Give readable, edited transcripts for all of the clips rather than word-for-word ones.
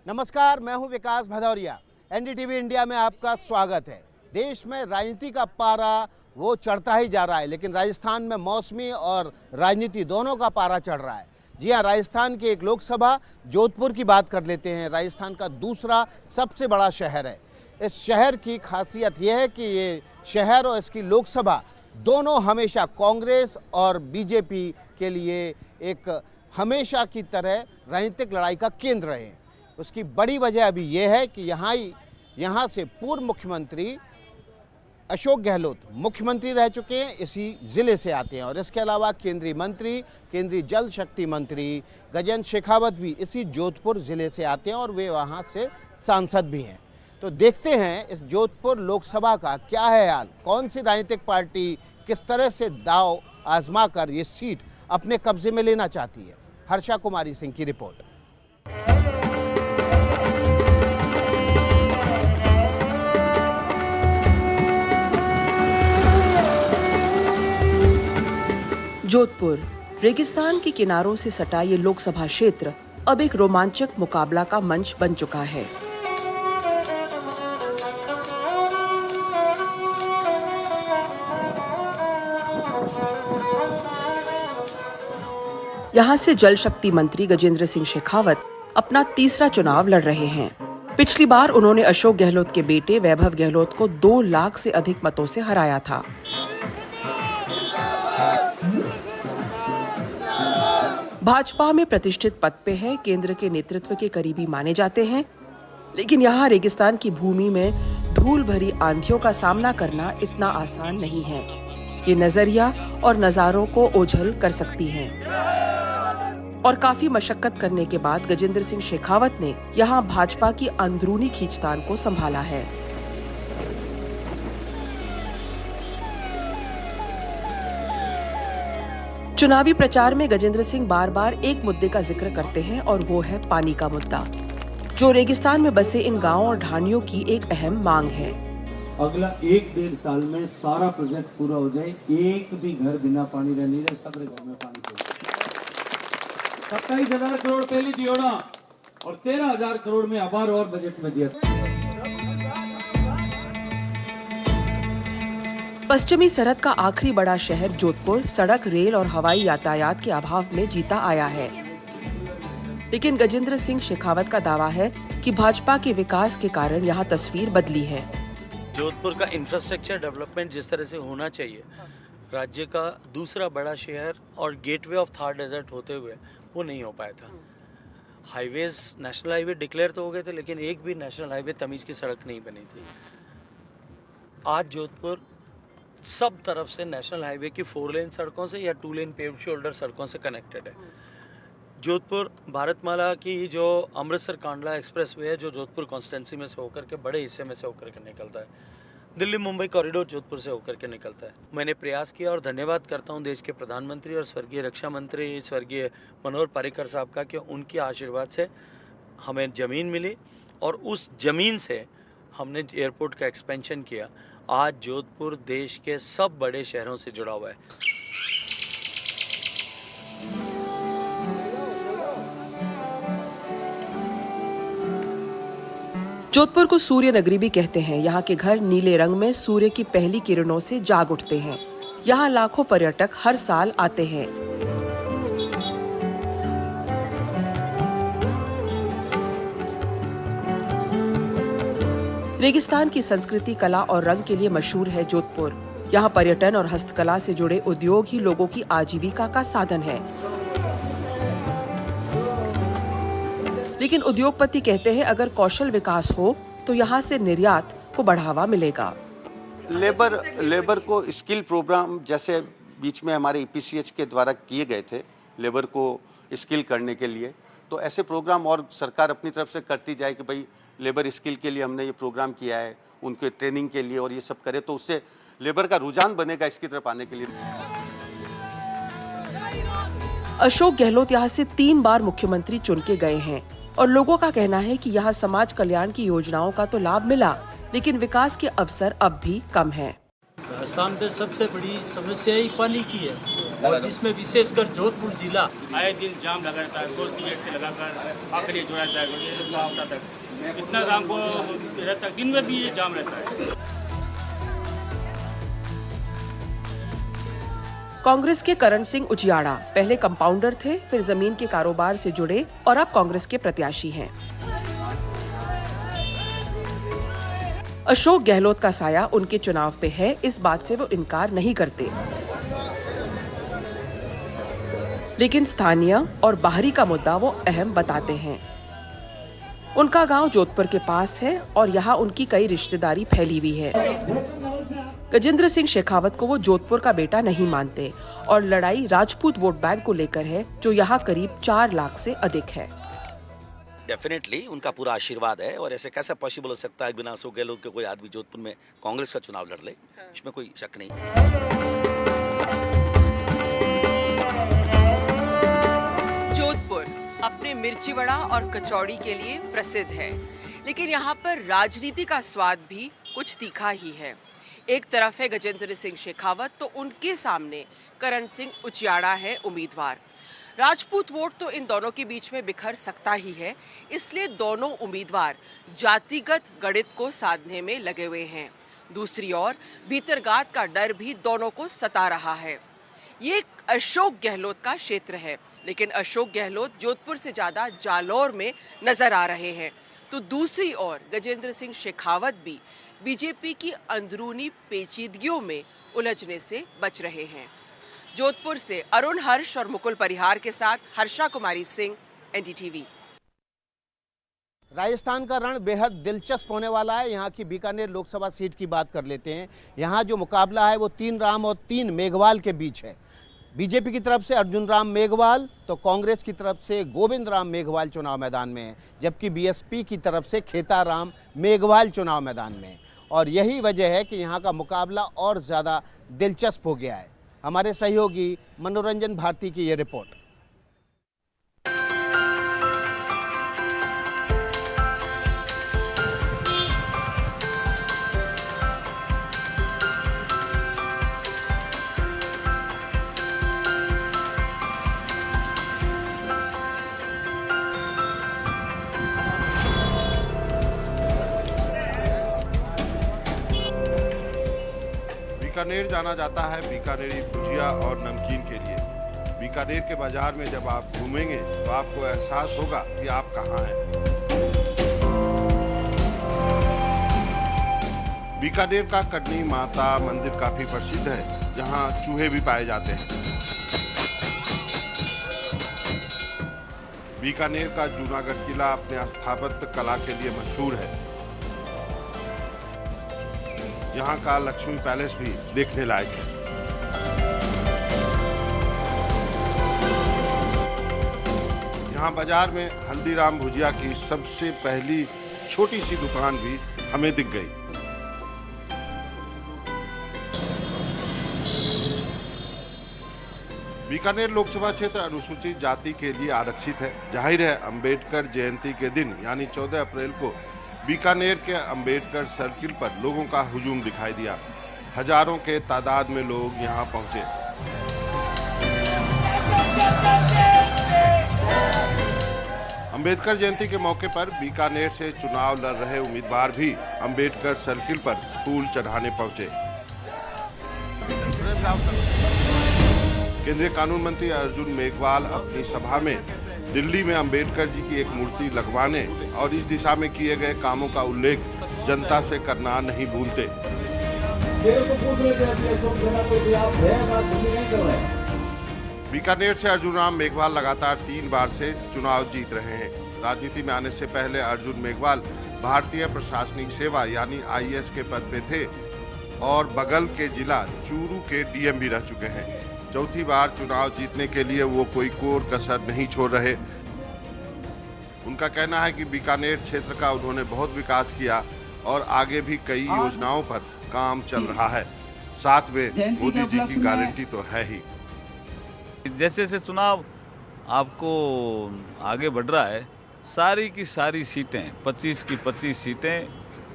नमस्कार, मैं हूं विकास भदौरिया। एनडीटीवी इंडिया में आपका स्वागत है। देश में राजनीति का पारा वो चढ़ता ही जा रहा है, लेकिन राजस्थान में मौसमी और राजनीति दोनों का पारा चढ़ रहा है। जी हां, राजस्थान की एक लोकसभा जोधपुर की बात कर लेते हैं। राजस्थान का दूसरा सबसे बड़ा शहर है। इस शहर की खासियत यह है कि ये शहर और इसकी लोकसभा दोनों हमेशा कांग्रेस और बीजेपी के लिए एक हमेशा की तरह राजनीतिक लड़ाई का केंद्र रहे हैं। उसकी बड़ी वजह अभी यह है कि यहाँ से पूर्व मुख्यमंत्री अशोक गहलोत मुख्यमंत्री रह चुके हैं, इसी ज़िले से आते हैं। और इसके अलावा केंद्रीय मंत्री, केंद्रीय जल शक्ति मंत्री गजेंद्र शेखावत भी इसी जोधपुर ज़िले से आते हैं और वे वहाँ से सांसद भी हैं। तो देखते हैं इस जोधपुर लोकसभा का क्या है हाल, कौन सी राजनीतिक पार्टी किस तरह से दांव आजमा कर ये सीट अपने कब्जे में लेना चाहती है। हर्षा कुमारी सिंह की रिपोर्ट। जोधपुर रेगिस्तान के किनारों से सटा ये लोकसभा क्षेत्र अब एक रोमांचक मुकाबला का मंच बन चुका है। यहाँ से जल शक्ति मंत्री गजेंद्र सिंह शेखावत अपना तीसरा चुनाव लड़ रहे हैं। पिछली बार उन्होंने अशोक गहलोत के बेटे वैभव गहलोत को 2 लाख से अधिक मतों से हराया था। भाजपा में प्रतिष्ठित पद पे है, केंद्र के नेतृत्व के करीबी माने जाते हैं, लेकिन यहाँ रेगिस्तान की भूमि में धूल भरी आंधियों का सामना करना इतना आसान नहीं है। ये नजरिया और नजारों को ओझल कर सकती हैं। और काफी मशक्कत करने के बाद गजेंद्र सिंह शेखावत ने यहाँ भाजपा की अंदरूनी खींचतान को संभाला है। चुनावी प्रचार में गजेंद्र सिंह बार बार एक मुद्दे का जिक्र करते हैं और वो है पानी का मुद्दा, जो रेगिस्तान में बसे इन गांवों और ढाणियों की एक अहम मांग है। अगला 1-1.5 साल में सारा प्रोजेक्ट पूरा हो जाए, एक भी घर बिना पानी रह नहीं रहे, सब घर में पानी पहुंचे। 27,000 करोड़ पहले दियोड़ा और 13,000 करोड़ में अबार और बजट में दिया। पश्चिमी सरहद का आखिरी बड़ा शहर जोधपुर सड़क, रेल और हवाई यातायात के अभाव में जीता आया है, लेकिन गजेंद्र सिंह शेखावत का दावा है कि भाजपा के विकास के कारण यहाँ तस्वीर बदली है। जोधपुर का इंफ्रास्ट्रक्चर डेवलपमेंट जिस तरह से होना चाहिए, राज्य का दूसरा बड़ा शहर और गेटवे ऑफ थार डेजर्ट होते हुए वो नहीं हो पाया था। हाईवेज, नेशनल हाईवे डिक्लेयर तो हो गए थे, लेकिन एक भी नेशनल हाईवे तमीज की सड़क नहीं बनी थी। आज जोधपुर सब तरफ से नेशनल हाईवे की 4 लेन सड़कों से या 2 लेन पेव्ड शोल्डर सड़कों से कनेक्टेड है। जोधपुर भारतमाला की जो अमृतसर कांडला एक्सप्रेसवे है, जो जोधपुर कॉन्स्टिट्यूंसी में से होकर के बड़े हिस्से में से होकर के निकलता है। दिल्ली मुंबई कॉरिडोर जोधपुर से होकर के निकलता है। मैंने प्रयास किया और धन्यवाद करता हूं देश के प्रधानमंत्री और स्वर्गीय रक्षा मंत्री स्वर्गीय मनोहर पर्रिकर साहब का कि उनके आशीर्वाद से हमें ज़मीन मिली और उस ज़मीन से हमने एयरपोर्ट का एक्सपेंशन किया। आज जोधपुर देश के सब बड़े शहरों से जुड़ा हुआ है। जोधपुर को सूर्य नगरी भी कहते हैं। यहाँ के घर नीले रंग में सूर्य की पहली किरणों से जाग उठते हैं। यहाँ लाखों पर्यटक हर साल आते हैं। रेगिस्तान की संस्कृति, कला और रंग के लिए मशहूर है जोधपुर। यहाँ पर्यटन और हस्तकला से जुड़े उद्योग ही लोगों की आजीविका का साधन है। लेकिन उद्योगपति कहते हैं अगर कौशल विकास हो तो यहाँ से निर्यात को बढ़ावा मिलेगा। लेबर को स्किल प्रोग्राम जैसे बीच में हमारे ईपीसीएच के द्वारा किए गए थे, लेबर को स्किल करने के लिए, तो ऐसे प्रोग्राम और सरकार अपनी तरफ से करती जाए कि भाई लेबर स्किल के लिए हमने ये प्रोग्राम किया है, उनके ट्रेनिंग के लिए, और ये सब करे तो उससे लेबर का रुझान बनेगा इसकी तरफ आने के लिए। अशोक गहलोत यहाँ से 3 बार मुख्यमंत्री चुन के गए हैं और लोगों का कहना है कि यहाँ समाज कल्याण की योजनाओं का तो लाभ मिला, लेकिन विकास के अवसर अब भी कम हैं। राजस्थान पे सबसे बड़ी समस्या ही पानी की है, और जिसमें विशेषकर जोधपुर जिला आए दिन जाम लगा रहता है। सोर्स गेट से लगाकर आखिरी जोड़ा जाएगा तक इतना जाम को रहता है, दिन में भी ये जाम रहता है। कांग्रेस के करण सिंह उजियाड़ा पहले कंपाउंडर थे, फिर जमीन के कारोबार से जुड़े और अब कांग्रेस के प्रत्याशी हैं। अशोक गहलोत का साया उनके चुनाव पे है, इस बात से वो इनकार नहीं करते। लेकिन स्थानीय और बाहरी का मुद्दा वो अहम बताते हैं। उनका गांव जोधपुर के पास है और यहाँ उनकी कई रिश्तेदारी फैली हुई है। गजेंद्र सिंह शेखावत को वो जोधपुर का बेटा नहीं मानते और लड़ाई राजपूत वोट बैंक को लेकर है, जो यहाँ करीब 4 लाख से अधिक है। डेफिनेटली उनका पूरा आशीर्वाद है, और ऐसे कैसे पॉसिबल हो सकता है बिना अशोक गहलोत के कोई आदमी जोधपुर में कांग्रेस का चुनाव लड़ ले, इसमें कोई शक नहीं। जोधपुर अपने मिर्ची वड़ा और कचौड़ी के लिए प्रसिद्ध है, लेकिन यहाँ पर राजनीति का स्वाद भी कुछ तीखा ही है। एक तरफ है गजेंद्र सिंह शेखावत, तो उनके सामने करण सिंह उजियाड़ा है उम्मीदवार। राजपूत वोट तो इन दोनों के बीच में बिखर सकता ही है, इसलिए दोनों उम्मीदवार जातिगत गणित को साधने में लगे हुए हैं। दूसरी ओर भीतरगात का डर भी दोनों को सता रहा है। ये अशोक गहलोत का क्षेत्र है, लेकिन अशोक गहलोत जोधपुर से ज्यादा जालौर में नजर आ रहे हैं, तो दूसरी ओर गजेंद्र सिंह शेखावत भी बीजेपी की अंदरूनी पेचीदगियों में उलझने से बच रहे हैं। जोधपुर से अरुण हर्ष और मुकुल परिहार के साथ हर्षा कुमारी सिंह, एनडीटीवी। राजस्थान का रण बेहद दिलचस्प होने वाला है। यहाँ की बीकानेर लोकसभा सीट की बात कर लेते हैं। यहाँ जो मुकाबला है वो 3 राम और 3 मेघवाल के बीच है। बीजेपी की तरफ से अर्जुन राम मेघवाल, तो कांग्रेस की तरफ से गोविंद राम मेघवाल चुनाव मैदान में है, जबकि बीएसपी की तरफ से खेताराम मेघवाल चुनाव मैदान में है। और यही वजह है कि यहाँ का मुकाबला और ज़्यादा दिलचस्प हो गया है। हमारे सहयोगी मनोरंजन भारती की ये रिपोर्ट। बीकानेर जाना जाता है बीकानेरी भुजिया और नमकीन के लिए। बीकानेर के बाजार में जब आप घूमेंगे तो आपको एहसास होगा कि आप कहाँ हैं। बीकानेर का कटनी माता मंदिर काफी प्रसिद्ध है, जहाँ चूहे भी पाए जाते हैं। बीकानेर का जूनागढ़ किला अपने स्थापत्य कला के लिए मशहूर है। यहाँ का लक्ष्मी पैलेस भी देखने लायक है। यहाँ बाजार में हल्दीराम भुजिया की सबसे पहली छोटी सी दुकान भी हमें दिख गई। बीकानेर लोकसभा क्षेत्र अनुसूचित जाति के लिए आरक्षित है। जाहिर है अंबेडकर जयंती के दिन यानी 14 अप्रैल को बीकानेर के अंबेडकर सर्किल पर लोगों का हुजूम दिखाई दिया। हजारों के तादाद में लोग यहां पहुंचे। अंबेडकर जयंती के मौके पर बीकानेर से चुनाव लड़ रहे उम्मीदवार भी अंबेडकर सर्किल पर फूल चढ़ाने पहुंचे। केंद्रीय कानून मंत्री अर्जुन मेघवाल अपनी सभा में दिल्ली में अंबेडकर जी की एक मूर्ति लगवाने और इस दिशा में किए गए कामों का उल्लेख जनता से करना नहीं भूलते। बीकानेर से अर्जुन राम मेघवाल लगातार 3 बार से चुनाव जीत रहे हैं। राजनीति में आने से पहले अर्जुन मेघवाल भारतीय प्रशासनिक सेवा यानी आईएएस के पद पे थे और बगल के जिला चूरू के डीएम भी रह चुके हैं। चौथी बार चुनाव जीतने के लिए वो कोई कोर कसर नहीं छोड़ रहे। उनका कहना है कि बीकानेर क्षेत्र का उन्होंने बहुत विकास किया और आगे भी कई योजनाओं पर काम चल रहा है। साथ में मोदी जी की गारंटी तो है ही। जैसे जैसे चुनाव आपको आगे बढ़ रहा है, सारी की सारी सीटें 25 की 25 सीटें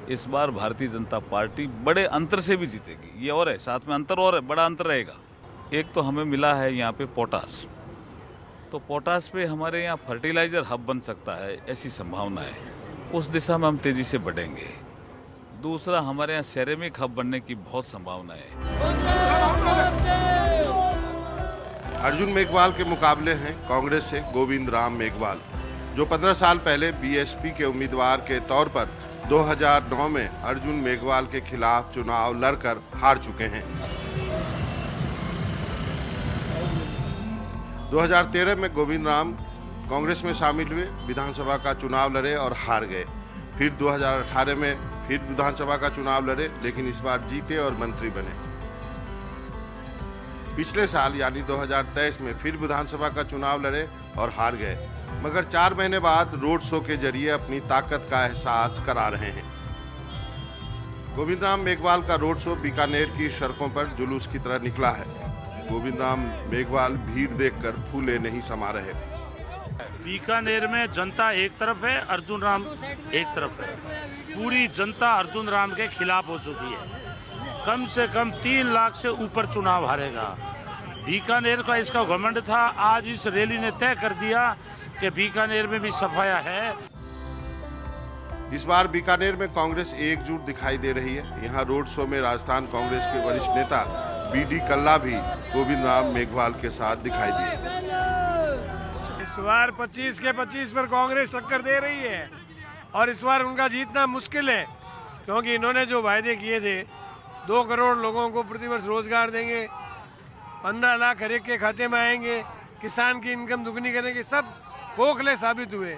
इस बार भारतीय जनता पार्टी बड़े अंतर से भी जीतेगी। ये और है, साथ में अंतर और है, बड़ा अंतर रहेगा। एक तो हमें मिला है यहाँ पे पोटास, तो पोटास पे हमारे यहाँ फर्टिलाइजर हब बन सकता है, ऐसी संभावना है। उस दिशा में हम तेजी से बढ़ेंगे। दूसरा, हमारे यहाँ सेरेमिक हब बनने की बहुत संभावना है। अर्जुन मेघवाल के मुकाबले हैं कांग्रेस से गोविंद राम मेघवाल, जो 15 साल पहले बीएसपी के उम्मीदवार के तौर पर 2009 में अर्जुन मेघवाल के खिलाफ चुनाव लड़कर हार चुके हैं। 2013 में गोविंद राम कांग्रेस में शामिल हुए, विधानसभा का चुनाव लड़े और हार गए। फिर 2018 में फिर विधानसभा का चुनाव लड़े, लेकिन इस बार जीते और मंत्री बने। पिछले साल यानी 2023 में फिर विधानसभा का चुनाव लड़े और हार गए, मगर 4 महीने बाद रोड शो के जरिए अपनी ताकत का एहसास करा रहे हैं। गोविंद राम मेघवाल का रोड शो बीकानेर की सड़कों पर जुलूस की तरह निकला है। गोविंद राम मेघवाल भीड़ देखकर फूले नहीं समा रहे। बीकानेर में जनता एक तरफ है, अर्जुन राम एक तरफ है। पूरी जनता अर्जुन राम के खिलाफ हो चुकी है। कम से कम 3 लाख से ऊपर चुनाव हारेगा। बीकानेर का इसका घमंड था, आज इस रैली ने तय कर दिया कि बीकानेर में भी सफाया है। इस बार बीकानेर में कांग्रेस एकजुट दिखाई दे रही है। यहाँ रोड शो में राजस्थान कांग्रेस के वरिष्ठ नेता बीडी कल्ला भी गोविंद राम मेघवाल के साथ दिखाई दिए। इस बार 25 के 25 पर कांग्रेस टक्कर दे रही है और इस बार उनका जीतना मुश्किल है, क्योंकि इन्होंने जो वायदे किए थे 2 करोड़ लोगों को प्रतिवर्ष रोजगार देंगे, 15 लाख हर एक के खाते में आएंगे, किसान की इनकम दुगनी करेंगे, सब खोखले साबित हुए।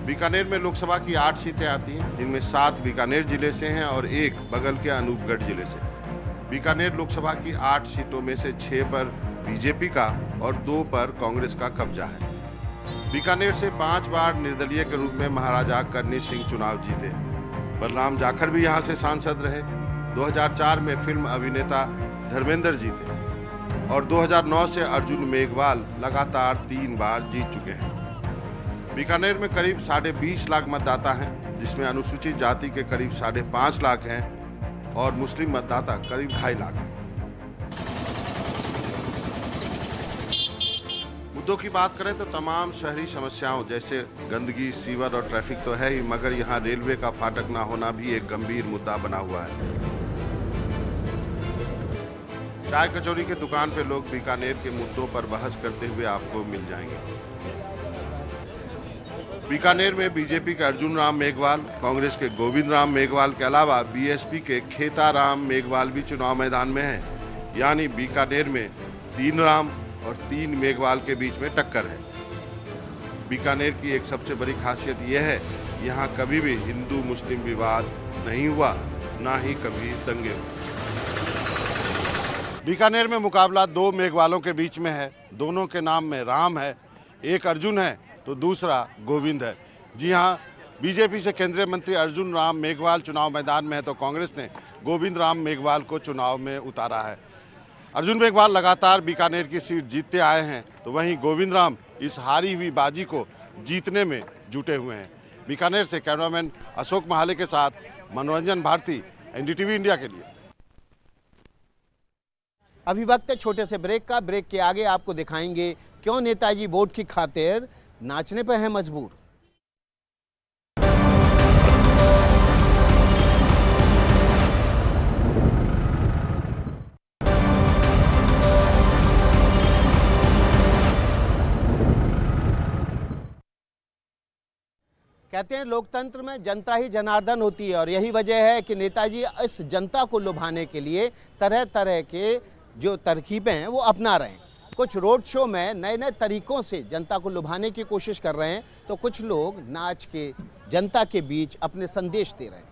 बीकानेर में लोकसभा की 8 सीटें आती हैं, जिनमें 7 बीकानेर जिले से हैं और 1 बगल के अनूपगढ़ जिले से। बीकानेर लोकसभा की 8 सीटों में से 6 पर बीजेपी का और 2 पर कांग्रेस का कब्जा है। बीकानेर से 5 बार निर्दलीय के रूप में महाराजा करनी सिंह चुनाव जीते। बलराम जाखड़ भी यहाँ से सांसद रहे। 2004 में फिल्म अभिनेता धर्मेंद्र जीते और 2009 से अर्जुन मेघवाल लगातार 3 बार जीत चुके हैं। बीकानेर में करीब 20.5 लाख मतदाता हैं, जिसमें अनुसूचित जाति के करीब 5.5 लाख हैं और मुस्लिम मतदाता करीब 2.5 लाख हैं। मुद्दों की बात करें तो तमाम शहरी समस्याओं जैसे गंदगी, सीवर और ट्रैफिक तो है ही, मगर यहाँ रेलवे का फाटक ना होना भी एक गंभीर मुद्दा बना हुआ है। चाय कचौरी के दुकान पे लोग बीकानेर के मुद्दों पर बहस करते हुए आपको मिल जाएंगे। बीकानेर में बीजेपी के अर्जुन राम मेघवाल, कांग्रेस के गोविंद राम मेघवाल के अलावा बीएसपी के खेताराम मेघवाल भी चुनाव मैदान में हैं। यानी बीकानेर में 3 राम और 3 मेघवाल के बीच में टक्कर है। बीकानेर की एक सबसे बड़ी खासियत यह है, यहाँ कभी भी हिंदू मुस्लिम विवाद नहीं हुआ, ना ही कभी दंगे हुए। बीकानेर में मुकाबला 2 मेघवालों के बीच में है। दोनों के नाम में राम है, एक अर्जुन है तो दूसरा गोविंद है। जी हाँ, बीजेपी से केंद्रीय मंत्री अर्जुन राम मेघवाल चुनाव मैदान में है तो कांग्रेस ने गोविंद राम मेघवाल को चुनाव में उतारा है। अर्जुन मेघवाल लगातार बीकानेर की सीट जीतते आए हैं, तो वहीं गोविंद राम इस हारी हुई बाजी को जीतने में जुटे हुए हैं। बीकानेर से कैमरामैन अशोक महाले के साथ मनोरंजन भारती, एनडीटीवी इंडिया के लिए। अभी वक्त है छोटे से ब्रेक का। ब्रेक के आगे आपको दिखाएंगे क्यों नेताजी वोट की खातिर नाचने पर हैं मजबूर। कहते हैं लोकतंत्र में जनता ही जनार्दन होती है और यही वजह है कि नेताजी इस जनता को लुभाने के लिए तरह तरह के जो तरकीबें हैं वो अपना रहे हैं। कुछ रोड शो में नए नए तरीकों से जनता को लुभाने की कोशिश कर रहे हैं, तो कुछ लोग नाच के जनता के बीच अपने संदेश दे रहे हैं।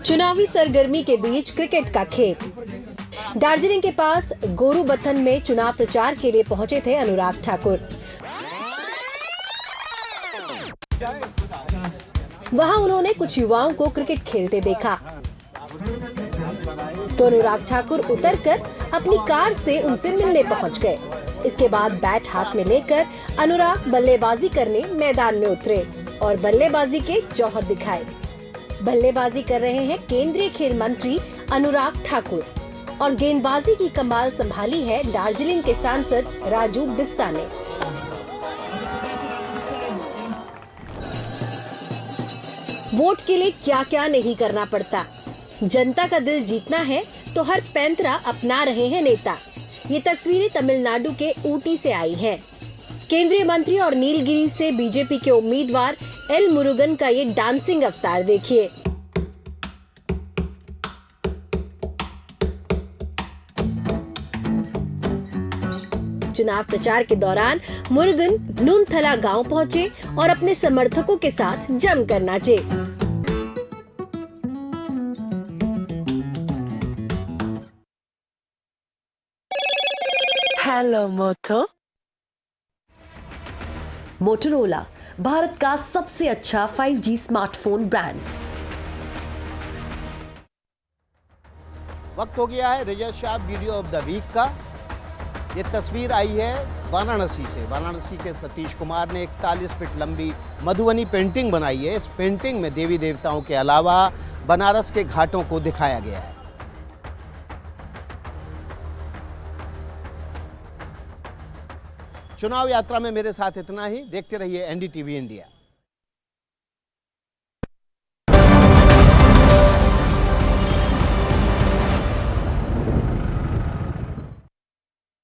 चुनावी सरगर्मी के बीच क्रिकेट का खेल। दार्जिलिंग के पास गोरुबथन में चुनाव प्रचार के लिए पहुंचे थे अनुराग ठाकुर। वहां उन्होंने कुछ युवाओं को क्रिकेट खेलते देखा तो अनुराग ठाकुर उतरकर अपनी कार से उनसे मिलने पहुंच गए। इसके बाद बैट हाथ में लेकर अनुराग बल्लेबाजी करने मैदान में उतरे और बल्लेबाजी के जौहर दिखाए। बल्लेबाजी कर रहे हैं केंद्रीय खेल मंत्री अनुराग ठाकुर और गेंदबाजी की कमाल संभाली है दार्जिलिंग के सांसद राजू बिस्ता ने। वोट के लिए क्या क्या नहीं करना पड़ता, जनता का दिल जीतना है तो हर पैंतरा अपना रहे हैं नेता। ये तस्वीरें तमिलनाडु के ऊटी से आई हैं। केंद्रीय मंत्री और नीलगिरी से बीजेपी के उम्मीदवार एल मुरुगन का ये डांसिंग अवतार देखिए। चुनाव प्रचार के दौरान मुरुगन नूनथला गांव पहुंचे और अपने समर्थकों के साथ जमकर नाचे। हेलो मोटो। मोटोरोला भारत का सबसे अच्छा 5G स्मार्टफोन ब्रांड। वक्त हो गया है result sharp video of the week का। ये तस्वीर आई है वाराणसी से। वाराणसी के सतीश कुमार ने 41 फीट लंबी मधुबनी पेंटिंग बनाई है। इस पेंटिंग में देवी देवताओं के अलावा बनारस के घाटों को दिखाया गया है। चुनाव यात्रा में मेरे साथ इतना ही। देखते रहिए NDTV इंडिया।